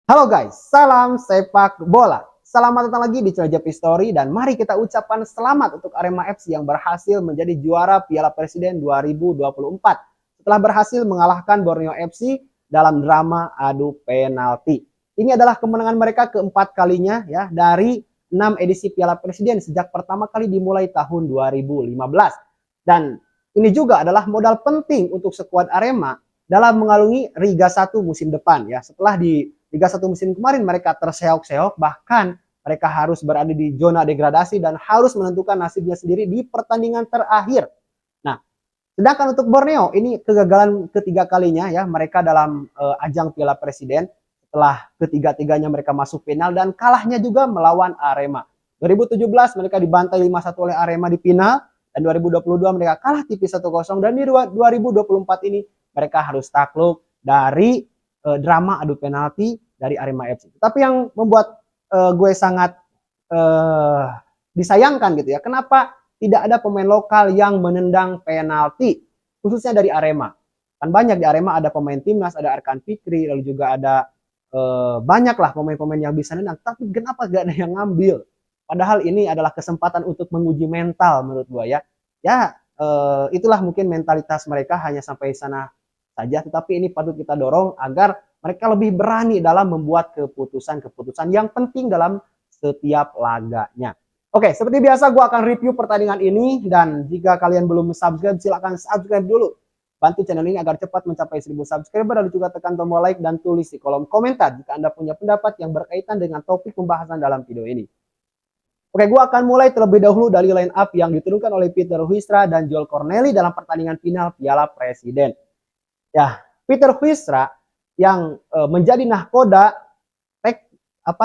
Halo guys, salam sepak bola. Selamat datang lagi di Cilacap History dan mari kita ucapkan selamat untuk Arema FC yang berhasil menjadi juara Piala Presiden 2024 setelah berhasil mengalahkan Borneo FC dalam drama adu penalti. Ini adalah kemenangan mereka keempat kalinya ya dari 6 edisi Piala Presiden sejak pertama kali dimulai tahun 2015. Dan ini juga adalah modal penting untuk skuad Arema dalam mengalungi Liga 1 musim depan ya. Setelah di Liga 1 musim kemarin mereka terseok-seok, bahkan mereka harus berada di zona degradasi dan harus menentukan nasibnya sendiri di pertandingan terakhir. Nah, sedangkan untuk Borneo ini kegagalan ketiga kalinya ya mereka dalam ajang Piala Presiden setelah ketiga-tiganya mereka masuk final dan kalahnya juga melawan Arema. 2017 mereka dibantai 5-1 oleh Arema di final dan 2022 mereka kalah tipis 1-0 dan di 2024 ini mereka harus takluk dari drama adu penalti dari Arema FC. Tapi yang membuat gue sangat disayangkan gitu ya, kenapa tidak ada pemain lokal yang menendang penalti, khususnya dari Arema. Kan banyak di Arema ada pemain timnas, ada Arkan Fikri, lalu juga ada banyak lah pemain-pemain yang bisa nendang, tapi kenapa gak ada yang ngambil? Padahal ini adalah kesempatan untuk menguji mental menurut gue ya. Ya itulah mungkin mentalitas mereka hanya sampai sana saja, tetapi ini patut kita dorong agar mereka lebih berani dalam membuat keputusan-keputusan yang penting dalam setiap laganya. Oke, seperti biasa gue akan review pertandingan ini dan jika kalian belum subscribe silahkan subscribe dulu. Bantu channel ini agar cepat mencapai 1000 subscriber dan juga tekan tombol like dan tulis di kolom komentar jika Anda punya pendapat yang berkaitan dengan topik pembahasan dalam video ini. Oke, gue akan mulai terlebih dahulu dari line up yang diturunkan oleh Peter Huistra dan Joel Corneli dalam pertandingan final Piala Presiden. Ya, Peter Huistra yang menjadi nahkoda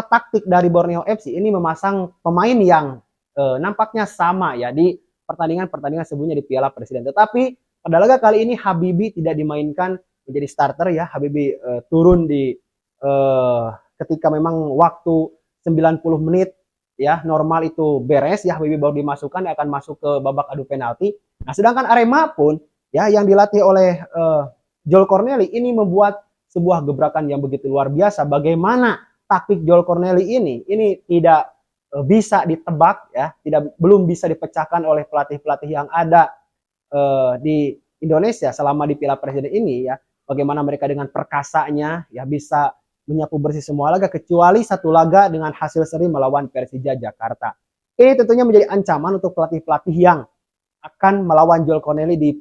taktik dari Borneo FC ini memasang pemain yang nampaknya sama ya di pertandingan-pertandingan sebelumnya di Piala Presiden. Tetapi pada laga kali ini Habibi tidak dimainkan menjadi starter ya. Habibi turun di ketika memang waktu 90 menit ya normal itu beres ya, Habibi baru dimasukkan akan masuk ke babak adu penalti. Nah, sedangkan Arema pun ya yang dilatih oleh Joel Corneli ini membuat sebuah gebrakan yang begitu luar biasa. Bagaimana taktik Joel Corneli ini tidak bisa ditebak ya, belum bisa dipecahkan oleh pelatih-pelatih yang ada di Indonesia selama di Piala Presiden ini ya. Bagaimana mereka dengan perkasanya ya bisa menyapu bersih semua laga kecuali satu laga dengan hasil seri melawan Persija Jakarta. Ini tentunya menjadi ancaman untuk pelatih-pelatih yang akan melawan Joel Corneli di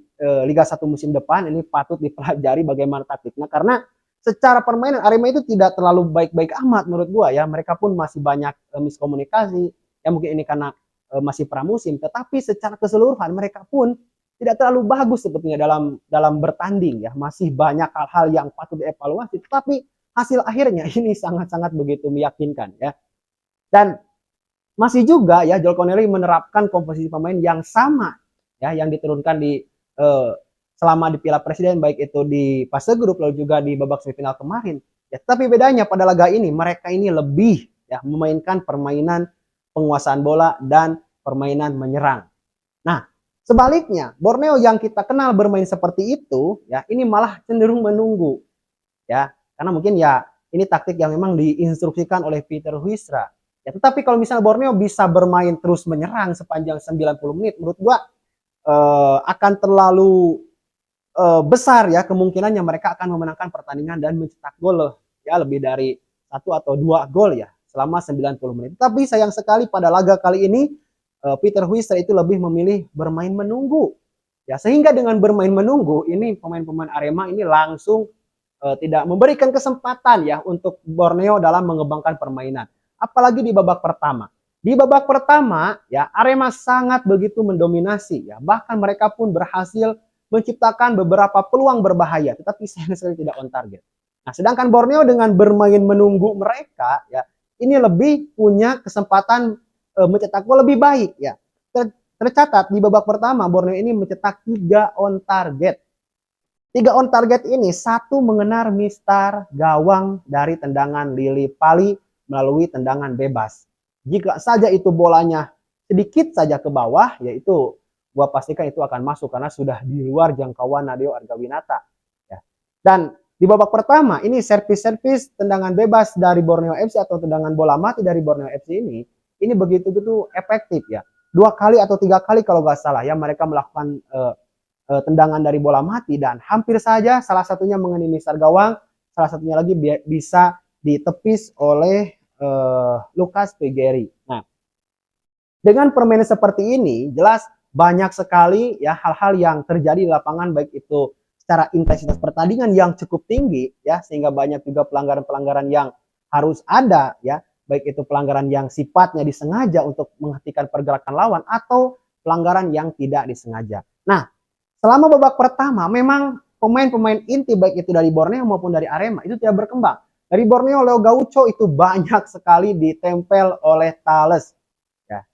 Liga 1 musim depan. Ini patut dipelajari bagaimana taktiknya karena secara permainan Arema itu tidak terlalu baik-baik amat menurut gua ya. Mereka pun masih banyak miskomunikasi. Ya mungkin ini karena masih pramusim, tetapi secara keseluruhan mereka pun tidak terlalu bagus sepertinya dalam bertanding ya. Masih banyak hal-hal yang patut dievaluasi, tetapi hasil akhirnya ini sangat-sangat begitu meyakinkan ya. Dan masih juga ya Joel Corneli menerapkan komposisi pemain yang sama ya yang diturunkan di selama di Piala Presiden baik itu di fase grup lalu juga di babak semifinal kemarin. Ya, tapi bedanya pada laga ini mereka ini lebih ya memainkan permainan penguasaan bola dan permainan menyerang. Nah, sebaliknya Borneo yang kita kenal bermain seperti itu ya ini malah cenderung menunggu ya karena mungkin ya ini taktik yang memang diinstruksikan oleh Peter Huistra. Ya, tetapi kalau misalnya Borneo bisa bermain terus menyerang sepanjang 90 menit menurut gua akan terlalu besar ya kemungkinannya mereka akan memenangkan pertandingan dan mencetak gol ya lebih dari 1 atau 2 gol ya selama 90 menit. Tapi sayang sekali pada laga kali ini Peter Huistra itu lebih memilih bermain menunggu. Ya sehingga dengan bermain menunggu ini pemain-pemain Arema ini langsung tidak memberikan kesempatan ya untuk Borneo dalam mengembangkan permainan. Apalagi di babak pertama. Di babak pertama ya Arema sangat begitu mendominasi ya. Bahkan mereka pun berhasil menciptakan beberapa peluang berbahaya tetapi sayang sekali tidak on target. Nah, sedangkan Borneo dengan bermain menunggu mereka ya ini lebih punya kesempatan mencetak gol lebih baik ya. Tercatat di babak pertama Borneo ini mencetak 3 on target. 3 on target ini satu mengenar mistar gawang dari tendangan Lili Pali melalui tendangan bebas. Jika saja itu bolanya sedikit saja ke bawah, yaitu gua pastikan itu akan masuk karena sudah di luar jangkauan Nadeo Argawinata. Ya. Dan Di babak pertama ini servis-servis tendangan bebas dari Borneo FC atau tendangan bola mati dari Borneo FC ini begitu-begitu efektif ya. 2 kali atau 3 kali kalau nggak salah ya mereka melakukan tendangan dari bola mati dan hampir saja salah satunya mengenai misar gawang, salah satunya lagi bisa ditepis oleh Lucas Pigeri. Nah, dengan permainan seperti ini jelas banyak sekali ya hal-hal yang terjadi di lapangan, baik itu secara intensitas pertandingan yang cukup tinggi ya sehingga banyak juga pelanggaran-pelanggaran yang harus ada ya, baik itu pelanggaran yang sifatnya disengaja untuk menghentikan pergerakan lawan atau pelanggaran yang tidak disengaja. Nah, selama babak pertama memang pemain-pemain inti baik itu dari Borneo maupun dari Arema itu tidak berkembang. Dari Borneo, Leo Gaucho itu banyak sekali ditempel oleh Thales. Ya.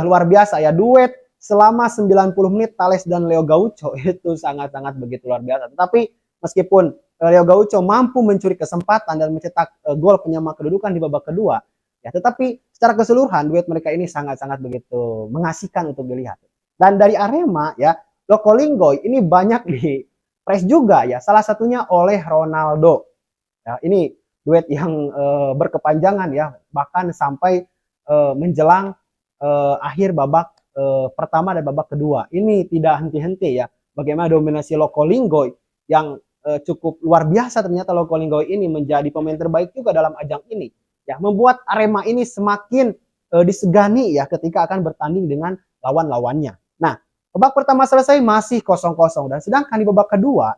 Luar biasa ya, duet selama 90 menit Thales dan Leo Gaucho itu sangat-sangat begitu luar biasa. Tetapi meskipun Leo Gaucho mampu mencuri kesempatan dan mencetak gol penyama kedudukan di babak kedua, ya, tetapi secara keseluruhan duet mereka ini sangat-sangat begitu mengasihkan untuk dilihat. Dan dari Arema ya, Loko Linggoy ini banyak di press juga ya, salah satunya oleh Ronaldo. Ya, ini duet yang berkepanjangan ya, bahkan sampai menjelang akhir babak pertama dan babak kedua. Ini tidak henti-henti ya. Bagaimana dominasi Loko Linggoy yang cukup luar biasa, ternyata Loko Linggoy ini menjadi pemain terbaik juga dalam ajang ini. Ya, membuat Arema ini semakin disegani ya ketika akan bertanding dengan lawan-lawannya. Nah, babak pertama selesai masih 0-0 dan sedangkan di babak kedua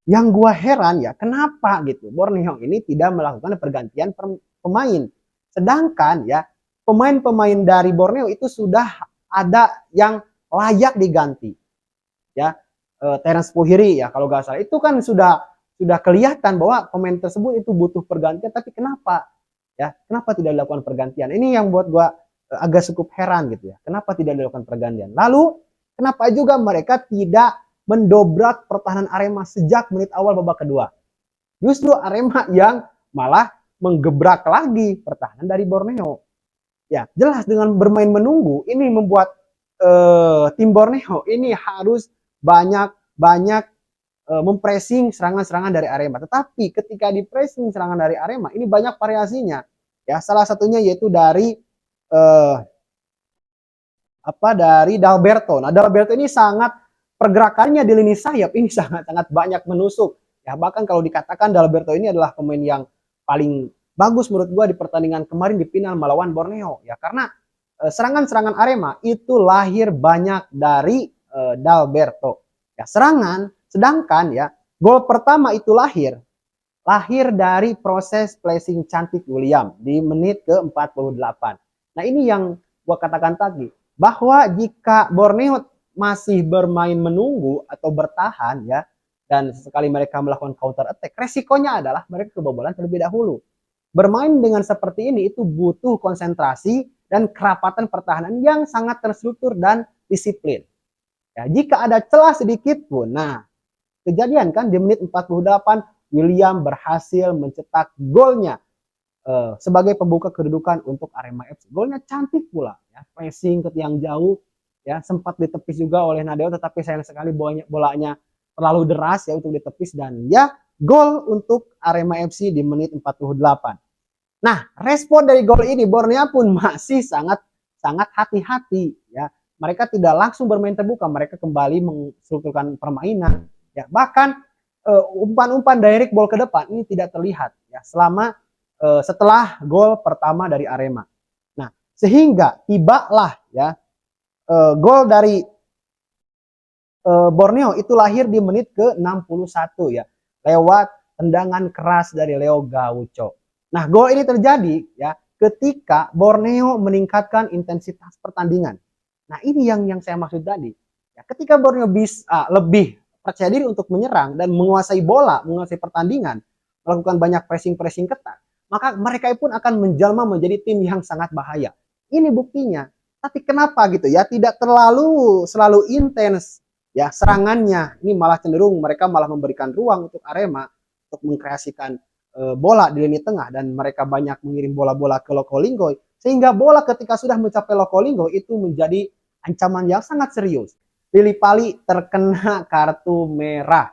yang gua heran ya, kenapa gitu Borneo ini tidak melakukan pergantian pemain. Sedangkan ya, pemain-pemain dari Borneo itu sudah ada yang layak diganti. Ya, Terence Puhiri ya kalau nggak salah. Itu kan sudah kelihatan bahwa pemain tersebut itu butuh pergantian, tapi kenapa? Ya, kenapa tidak dilakukan pergantian? Ini yang buat gua agak cukup heran gitu ya. Kenapa tidak dilakukan pergantian? Lalu kenapa juga mereka tidak mendobrak pertahanan Arema sejak menit awal babak kedua? Justru Arema yang malah menggebrak lagi pertahanan dari Borneo. Ya, jelas dengan bermain menunggu ini membuat tim Borneo ini harus banyak mempressing serangan-serangan dari Arema. Tetapi ketika di pressing serangan dari Arema ini banyak variasinya. Ya, salah satunya yaitu dari dari Dalberto. Nah, Dalberto ini sangat pergerakannya di lini sayap ini sangat-sangat banyak menusuk. Ya, bahkan kalau dikatakan Dalberto ini adalah pemain yang paling bagus menurut gua di pertandingan kemarin di final melawan Borneo. Ya, karena serangan-serangan Arema itu lahir banyak dari Dalberto. Ya, serangan, sedangkan ya gol pertama itu lahir dari proses placing cantik William di menit ke-48. Nah, ini yang gua katakan tadi, bahwa jika Borneo masih bermain menunggu atau bertahan ya, dan sekali mereka melakukan counter attack, resikonya adalah mereka kebobolan terlebih dahulu. Bermain dengan seperti ini itu butuh konsentrasi dan kerapatan pertahanan yang sangat terstruktur dan disiplin. Ya, jika ada celah sedikit pun, nah kejadian kan di menit 48 William berhasil mencetak golnya sebagai pembuka kedudukan untuk Arema FC. Golnya cantik pula, ya, pressing ke tiang jauh, ya sempat ditepis juga oleh Nadeo, tetapi sayang sekali bolanya terlalu deras ya untuk ditepis dan ya gol untuk Arema FC di menit 48. Nah, respon dari gol ini Borneo pun masih sangat hati-hati ya. Mereka tidak langsung bermain terbuka, mereka kembali menstrukturkan permainan. Ya, bahkan umpan-umpan direct ball ke depan ini tidak terlihat ya selama setelah gol pertama dari Arema. Nah, sehingga tibalah ya gol dari Borneo itu lahir di menit ke-61 ya, lewat tendangan keras dari Leo Gaucho. Nah, gol ini terjadi ya ketika Borneo meningkatkan intensitas pertandingan. Nah, ini yang saya maksud tadi. Ya, ketika Borneo bisa lebih percaya diri untuk menyerang dan menguasai bola, menguasai pertandingan, melakukan banyak pressing ketat, maka mereka pun akan menjelma menjadi tim yang sangat bahaya. Ini buktinya. Tapi kenapa gitu ya? Tidak selalu intens ya serangannya. Ini malah cenderung mereka malah memberikan ruang untuk Arema untuk mengkreasikan bola di lini tengah dan mereka banyak mengirim bola-bola ke Loko Linggoy sehingga bola ketika sudah mencapai Loko Linggoy itu menjadi ancaman yang sangat serius. Pilih Pali terkena kartu merah.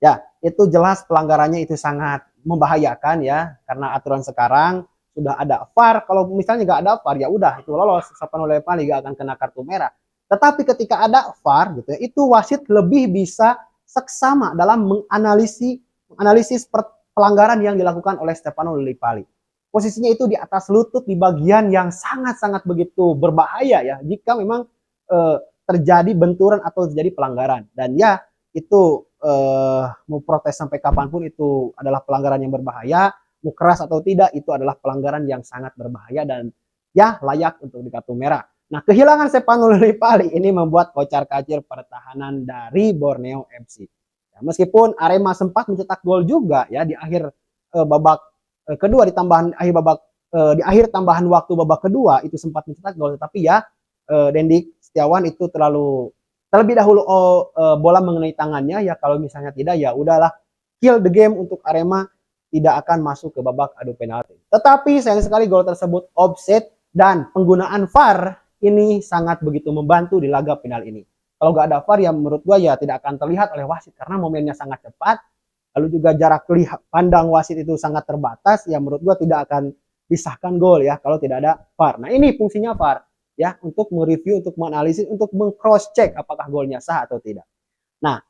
Ya, itu jelas pelanggarannya itu sangat membahayakan ya, karena aturan sekarang sudah ada VAR. Kalau misalnya nggak ada VAR ya udah itu lolos, Sepanul Levali nggak akan kena kartu merah. Tetapi ketika ada VAR gitu ya, itu wasit lebih bisa seksama dalam menganalisis pelanggaran yang dilakukan oleh Stefano Lillipali. Posisinya itu di atas lutut di bagian yang sangat-sangat begitu berbahaya ya jika memang terjadi benturan atau terjadi pelanggaran. Dan ya itu mau protes sampai kapanpun itu adalah pelanggaran yang berbahaya, mau keras atau tidak itu adalah pelanggaran yang sangat berbahaya dan ya layak untuk di kartu merah. Nah, kehilangan Sepanul Lillipali ini membuat kocar-kacir pertahanan dari Borneo FC. Ya, meskipun Arema sempat mencetak gol juga ya di akhir babak kedua di akhir tambahan waktu babak kedua itu sempat mencetak gol, tetapi ya Dendik Setiawan itu terlebih dahulu bola mengenai tangannya ya, kalau misalnya tidak ya udahlah, kill the game untuk Arema, tidak akan masuk ke babak adu penalti. Tetapi sayang sekali gol tersebut offset dan penggunaan VAR ini sangat begitu membantu di laga final ini. Kalau nggak ada VAR ya menurut gua ya tidak akan terlihat oleh wasit karena momennya sangat cepat. Lalu juga jarak pandang wasit itu sangat terbatas, ya menurut gua tidak akan disahkan gol ya kalau tidak ada VAR. Nah ini fungsinya VAR ya, untuk mereview, untuk menganalisis, untuk meng-cross check apakah golnya sah atau tidak. Nah,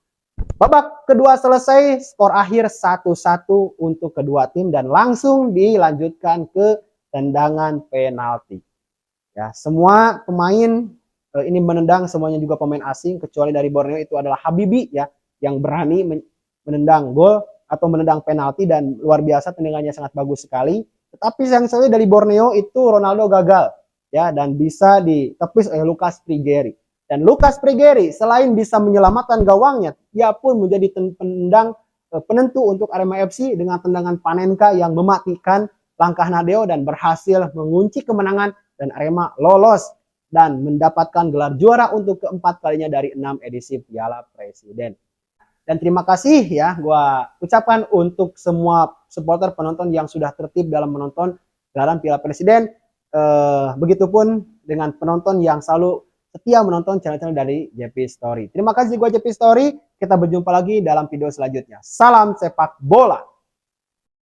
babak kedua selesai, skor akhir 1-1 untuk kedua tim dan langsung dilanjutkan ke tendangan penalti. Ya, semua pemain ini menendang, semuanya juga pemain asing kecuali dari Borneo itu adalah Habibi ya yang berani menendang gol atau menendang penalti dan luar biasa, tendangannya sangat bagus sekali. Tetapi yang saya dari Borneo itu Ronaldo gagal ya dan bisa ditepis oleh Lucas Prigeri. Dan Lucas Prigeri selain bisa menyelamatkan gawangnya, ia pun menjadi penentu untuk Arema FC dengan tendangan Panenka yang mematikan langkah Nadeo dan berhasil mengunci kemenangan dan Arema lolos dan mendapatkan gelar juara untuk keempat kalinya dari 6 edisi Piala Presiden. Dan terima kasih ya gua ucapkan untuk semua supporter penonton yang sudah tertib dalam menonton gelaran Piala Presiden. Begitupun dengan penonton yang selalu setia menonton channel-channel dari JP Story. Terima kasih gua JP Story. Kita berjumpa lagi dalam video selanjutnya. Salam sepak bola.